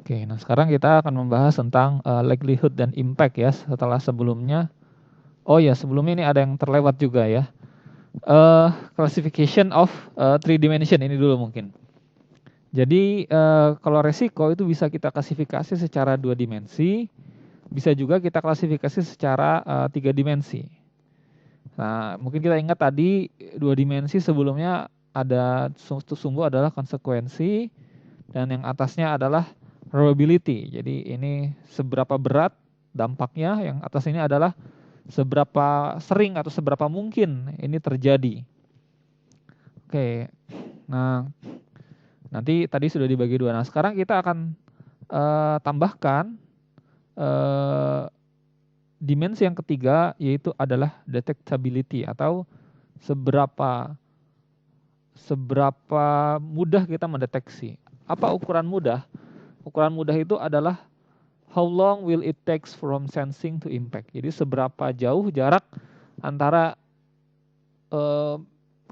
Oke, nah sekarang kita akan membahas tentang likelihood dan impact ya setelah sebelumnya. Oh ya, sebelumnya ini ada yang terlewat juga ya. Classification of three dimension ini dulu mungkin. Jadi kalau resiko itu bisa kita klasifikasi secara 2 dimensi, bisa juga kita klasifikasi secara 3 dimensi. Nah, mungkin kita ingat tadi 2 dimensi sebelumnya ada sumbu adalah konsekuensi dan yang atasnya adalah probability. Jadi ini seberapa berat dampaknya, yang atas ini adalah seberapa sering atau seberapa mungkin ini terjadi. Oke, nah nanti tadi sudah dibagi 2. Nah sekarang kita akan tambahkan dimensi yang ketiga, yaitu adalah detectability atau seberapa mudah kita mendeteksi. Apa ukuran mudah? Ukuran mudah itu adalah how long will it takes from sensing to impact. Jadi seberapa jauh jarak antara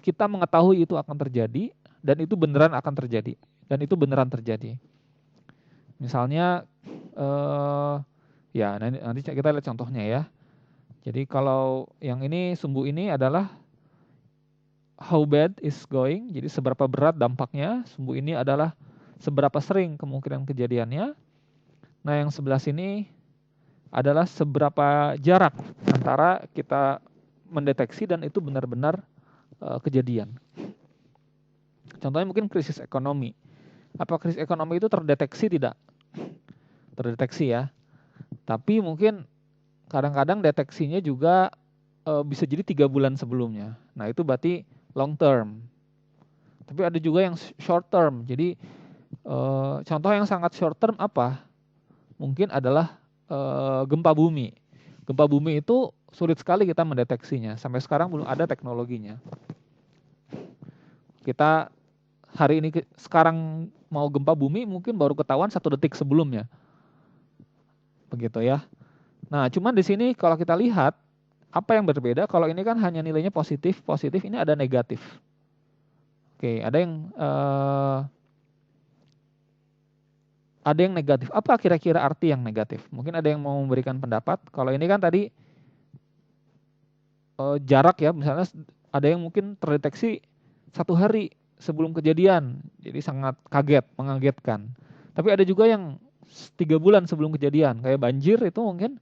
kita mengetahui itu akan terjadi dan itu beneran akan terjadi dan itu beneran terjadi. Misalnya ya nanti kita lihat contohnya ya. Jadi kalau yang ini sumbu ini adalah how bad is going, jadi seberapa berat dampaknya. Sumbu ini adalah seberapa sering kemungkinan kejadiannya. Nah yang sebelah sini adalah seberapa jarak antara kita mendeteksi dan itu benar-benar kejadian. Contohnya mungkin krisis ekonomi. Apa krisis ekonomi itu terdeteksi tidak? Terdeteksi ya. Tapi mungkin kadang-kadang deteksinya juga bisa jadi 3 bulan sebelumnya. Nah itu berarti long term. Tapi ada juga yang short term. Jadi contoh yang sangat short term apa? Mungkin adalah gempa bumi. Gempa bumi itu sulit sekali kita mendeteksinya. Sampai sekarang belum ada teknologinya. Kita hari ini sekarang mau gempa bumi mungkin baru ketahuan 1 detik sebelumnya. Begitu ya. Nah, cuman di sini kalau kita lihat apa yang berbeda, kalau ini kan hanya nilainya positif, ini ada negatif. Oke, ada yang negatif. Apa kira-kira arti yang negatif? Mungkin ada yang mau memberikan pendapat. Kalau ini kan tadi jarak ya, misalnya ada yang mungkin terdeteksi 1 hari sebelum kejadian, jadi sangat kaget, mengagetkan. Tapi ada juga yang 3 bulan sebelum kejadian, kayak banjir itu mungkin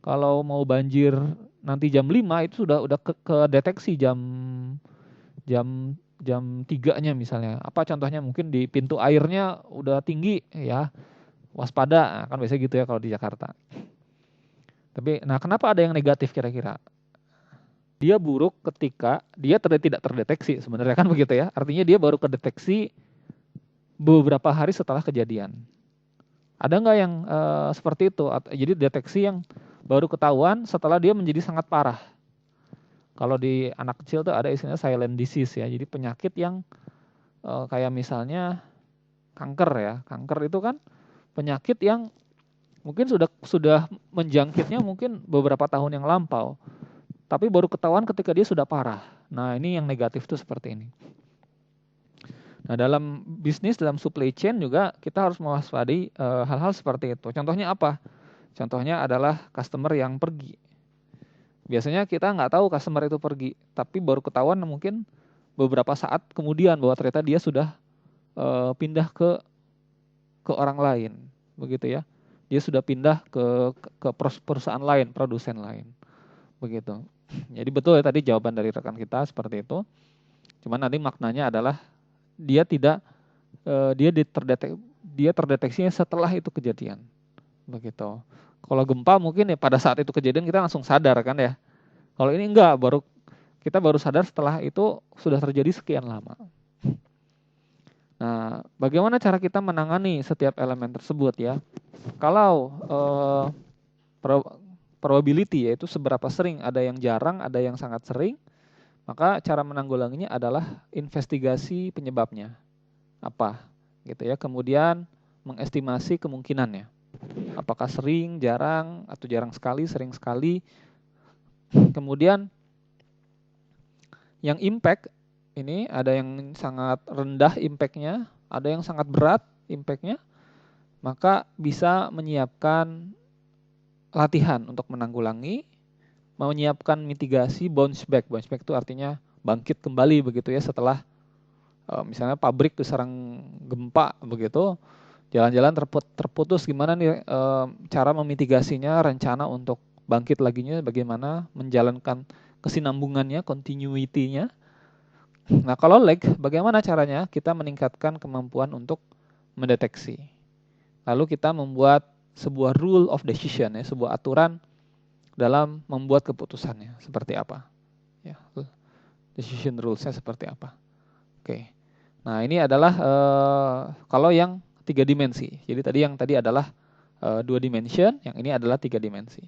kalau mau banjir nanti jam 5 itu sudah kedeteksi jam 3-nya misalnya. Apa contohnya mungkin di pintu airnya udah tinggi ya, waspada, kan biasanya gitu ya kalau di Jakarta. Tapi nah kenapa ada yang negatif kira-kira? Dia buruk ketika dia tidak terdeteksi sebenarnya kan begitu ya. Artinya dia baru kedeteksi beberapa hari setelah kejadian. Ada nggak yang seperti itu? Jadi deteksi yang baru ketahuan setelah dia menjadi sangat parah. Kalau di anak kecil tuh ada istilahnya silent disease ya. Jadi penyakit yang kayak misalnya kanker ya. Kanker itu kan penyakit yang mungkin sudah menjangkitnya mungkin beberapa tahun yang lampau. Tapi baru ketahuan ketika dia sudah parah. Nah ini yang negatif tuh seperti ini. Nah dalam bisnis, dalam supply chain juga kita harus mewaspadai hal-hal seperti itu. Contohnya apa? Contohnya adalah customer yang pergi. Biasanya kita nggak tahu customer itu pergi, tapi baru ketahuan mungkin beberapa saat kemudian bahwa ternyata dia sudah pindah ke orang lain, begitu ya. Dia sudah pindah ke perusahaan lain, produsen lain, begitu. Jadi betul ya tadi jawaban dari rekan kita seperti itu. Cuman nanti maknanya adalah dia terdeteksinya setelah itu kejadian. Begitu. Kalau gempa mungkin ya pada saat itu kejadian kita langsung sadar kan ya. Kalau ini enggak, kita baru sadar setelah itu sudah terjadi sekian lama. Nah, bagaimana cara kita menangani setiap elemen tersebut ya? Kalau probability yaitu seberapa sering, ada yang jarang, ada yang sangat sering, maka cara menanggulanginya adalah investigasi penyebabnya. Apa? Gitu ya. Kemudian mengestimasi kemungkinannya. Apakah sering, jarang, atau jarang sekali, sering sekali. Kemudian yang impact ini ada yang sangat rendah impactnya, ada yang sangat berat impactnya. maka bisa menyiapkan latihan untuk menanggulangi, menyiapkan mitigasi bounce back. Bounce back itu artinya bangkit kembali begitu ya setelah misalnya pabrik diserang gempa begitu, jalan-jalan terputus, gimana nih cara memitigasinya, rencana untuk bangkit laginya bagaimana, menjalankan kesinambungannya, continuity-nya. Nah, kalau lag, bagaimana caranya kita meningkatkan kemampuan untuk mendeteksi. Lalu kita membuat sebuah rule of decision ya, sebuah aturan dalam membuat keputusannya seperti apa. Ya, decision rules-nya seperti apa. Oke. Nah, ini adalah kalau yang 3 dimensi. Jadi yang tadi adalah 2 dimension, yang ini adalah 3 dimensi.